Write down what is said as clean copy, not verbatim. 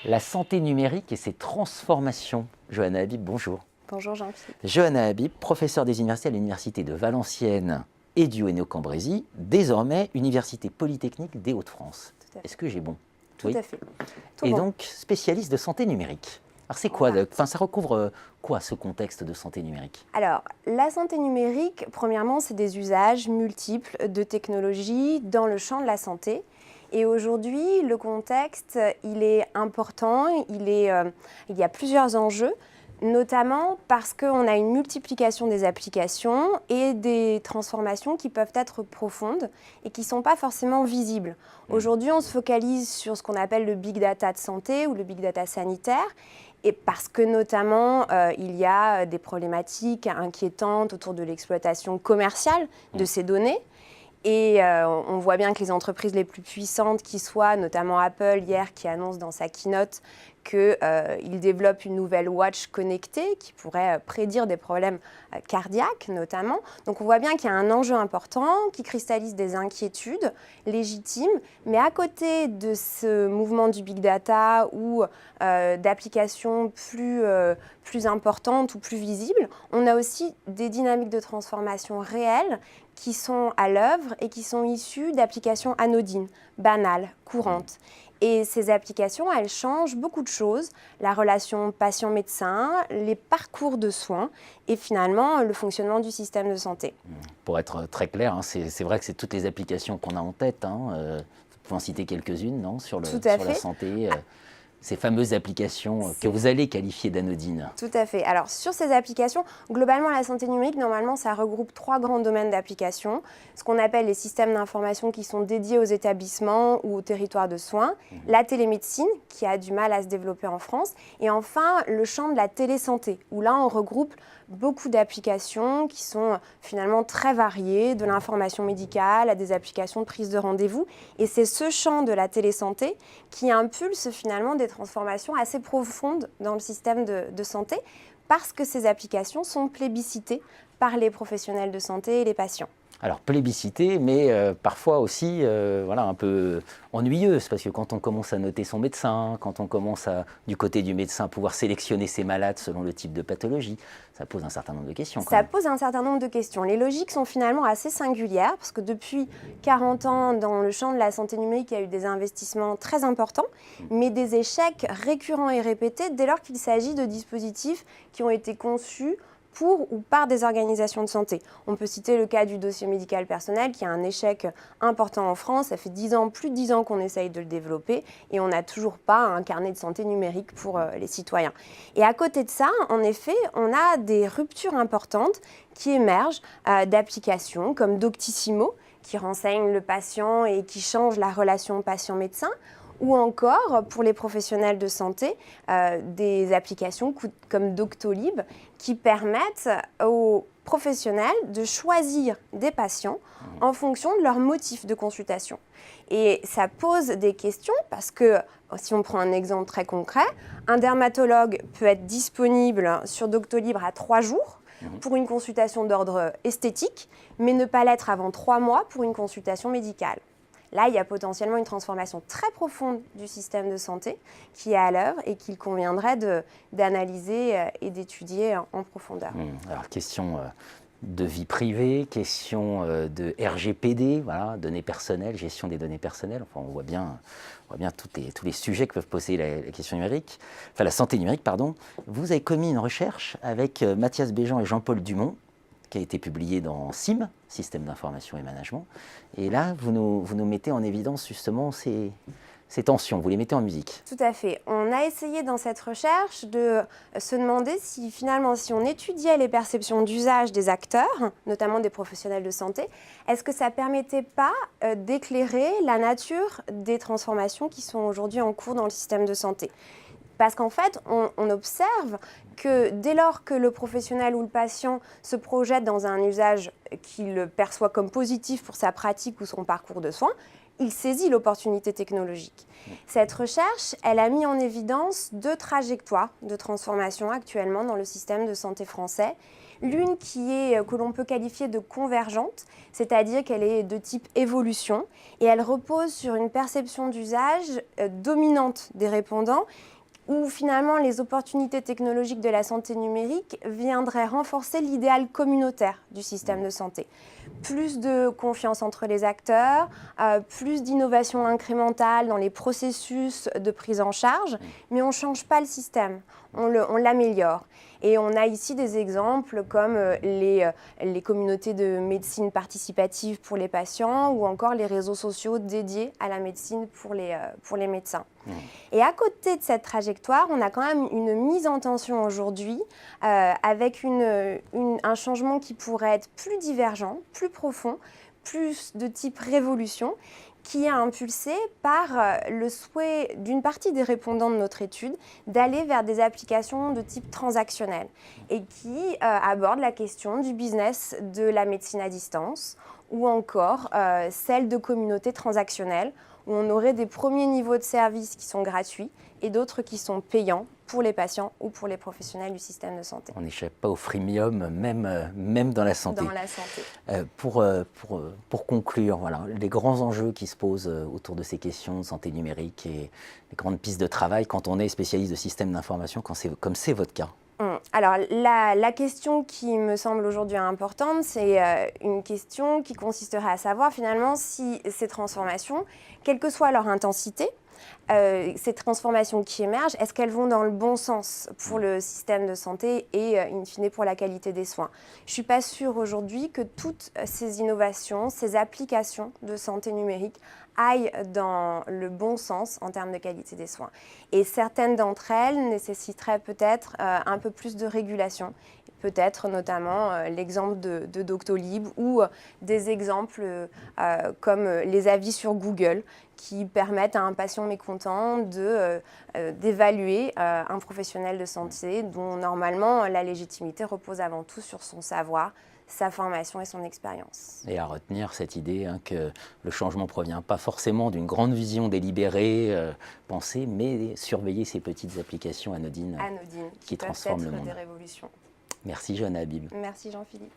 La santé numérique et ses transformations. Johanna Habib, bonjour. Bonjour Jean-Philippe. Johanna Habib, professeure des universités à l'université de Valenciennes et du Haut-Cambrésis, désormais Université Polytechnique des Hauts-de-France. Est-ce que j'ai bon? Tout à fait. Et bon. Donc spécialiste de santé numérique. Alors c'est quoi, ça recouvre quoi ce contexte de santé numérique? Alors, la santé numérique, premièrement, c'est des usages multiples de technologies dans le champ de la santé. Et aujourd'hui, le contexte, il est important, il y a plusieurs enjeux, notamment parce qu'on a une multiplication des applications et des transformations qui peuvent être profondes et qui ne sont pas forcément visibles. Aujourd'hui, on se focalise sur ce qu'on appelle le big data de santé ou le big data sanitaire, et parce que notamment, il y a des problématiques inquiétantes autour de l'exploitation commerciale de ces données. Et on voit bien que les entreprises les plus puissantes qui soient, notamment Apple hier qui annonce dans sa keynote qu'il développe une nouvelle watch connectée qui pourrait prédire des problèmes cardiaques notamment. Donc on voit bien qu'il y a un enjeu important qui cristallise des inquiétudes légitimes. Mais à côté de ce mouvement du big data ou d'applications plus importantes ou plus visibles, on a aussi des dynamiques de transformation réelles qui sont à l'œuvre et qui sont issues d'applications anodines, banales, courantes. Et ces applications, elles changent beaucoup de choses, la relation patient-médecin, les parcours de soins et finalement le fonctionnement du système de santé. Pour être très clair, c'est vrai que c'est toutes les applications qu'on a en tête. Vous pouvez en citer quelques-unes, non, sur la santé ces fameuses applications que vous allez qualifier d'anodines. Tout à fait. Alors, sur ces applications, globalement, la santé numérique, normalement, ça regroupe 3 grands domaines d'application. Ce qu'on appelle les systèmes d'information qui sont dédiés aux établissements ou aux territoires de soins, la télémédecine, qui a du mal à se développer en France, et enfin, le champ de la télésanté, où là, on regroupe beaucoup d'applications qui sont finalement très variées, de l'information médicale à des applications de prise de rendez-vous. Et c'est ce champ de la télésanté qui impulse finalement des transformations assez profondes dans le système de santé parce que ces applications sont plébiscitées par les professionnels de santé et les patients. Alors plébiscité, mais parfois aussi un peu ennuyeuse, parce que quand on commence à noter son médecin, quand on commence du côté du médecin, pouvoir sélectionner ses malades selon le type de pathologie, ça pose un certain nombre de questions. Ça pose un certain nombre de questions. Les logiques sont finalement assez singulières, parce que depuis 40 ans, dans le champ de la santé numérique, il y a eu des investissements très importants, mais des échecs récurrents et répétés dès lors qu'il s'agit de dispositifs qui ont été conçus pour ou par des organisations de santé. On peut citer le cas du dossier médical personnel qui a un échec important en France. Ça fait plus de 10 ans qu'on essaye de le développer et on n'a toujours pas un carnet de santé numérique pour les citoyens. Et à côté de ça, en effet, on a des ruptures importantes qui émergent d'applications comme Doctissimo qui renseigne le patient et qui change la relation patient-médecin, ou encore, pour les professionnels de santé, des applications comme Doctolib qui permettent aux professionnels de choisir des patients en fonction de leur motif de consultation. Et ça pose des questions parce que, si on prend un exemple très concret, un dermatologue peut être disponible sur Doctolib à 3 jours pour une consultation d'ordre esthétique, mais ne pas l'être avant 3 mois pour une consultation médicale. Là, il y a potentiellement une transformation très profonde du système de santé qui est à l'œuvre et qu'il conviendrait d'analyser et d'étudier en profondeur. Alors, question de vie privée, question de RGPD, données personnelles, gestion des données personnelles. Enfin, on voit bien tous les sujets que peuvent poser la santé numérique, pardon. Vous avez commis une recherche avec Mathias Béjean et Jean-Paul Dumont, qui a été publié dans SIM, Système d'information et management. Et là, vous nous mettez en évidence justement ces tensions, vous les mettez en musique. Tout à fait. On a essayé dans cette recherche de se demander si finalement, si on étudiait les perceptions d'usage des acteurs, notamment des professionnels de santé, est-ce que ça ne permettait pas d'éclairer la nature des transformations qui sont aujourd'hui en cours dans le système de santé ? Parce qu'en fait, on observe que dès lors que le professionnel ou le patient se projette dans un usage qu'il perçoit comme positif pour sa pratique ou son parcours de soins, il saisit l'opportunité technologique. Cette recherche, elle a mis en évidence 2 trajectoires de transformation actuellement dans le système de santé français. L'une que l'on peut qualifier de convergente, c'est-à-dire qu'elle est de type évolution et elle repose sur une perception d'usage dominante des répondants où finalement les opportunités technologiques de la santé numérique viendraient renforcer l'idéal communautaire du système de santé. Plus de confiance entre les acteurs, plus d'innovation incrémentale dans les processus de prise en charge, mais on ne change pas le système, on l'améliore. Et on a ici des exemples comme les communautés de médecine participative pour les patients ou encore les réseaux sociaux dédiés à la médecine pour les médecins. Et à côté de cette trajectoire, on a quand même une mise en tension aujourd'hui avec un changement qui pourrait être plus divergent, plus profond, plus de type révolution, qui est impulsé par le souhait d'une partie des répondants de notre étude d'aller vers des applications de type transactionnel et qui aborde la question du business de la médecine à distance ou encore celle de communautés transactionnelles où on aurait des premiers niveaux de services qui sont gratuits et d'autres qui sont payants pour les patients ou pour les professionnels du système de santé. On n'échappe pas au freemium, même dans la santé. Dans la santé. Pour conclure, voilà, les grands enjeux qui se posent autour de ces questions de santé numérique et les grandes pistes de travail quand on est spécialiste de systèmes d'information, comme c'est votre cas. Alors, la question qui me semble aujourd'hui importante, c'est une question qui consisterait à savoir finalement si ces transformations, quelle que soit leur intensité, ces transformations qui émergent, est-ce qu'elles vont dans le bon sens pour le système de santé et, in fine, pour la qualité des soins? Je ne suis pas sûre aujourd'hui que toutes ces innovations, ces applications de santé numérique aillent dans le bon sens en termes de qualité des soins. Et certaines d'entre elles nécessiteraient peut-être un peu plus de régulation. Peut-être notamment l'exemple de Doctolib ou des exemples comme les avis sur Google qui permettent à un patient mécontent d'évaluer un professionnel de santé dont normalement la légitimité repose avant tout sur son savoir, sa formation et son expérience. Et à retenir cette idée que le changement ne provient pas forcément d'une grande vision délibérée, pensée, mais surveiller ces petites applications anodines qui transforment le monde. Des révolutions. Merci Johanna Habib. Merci Jean-Philippe.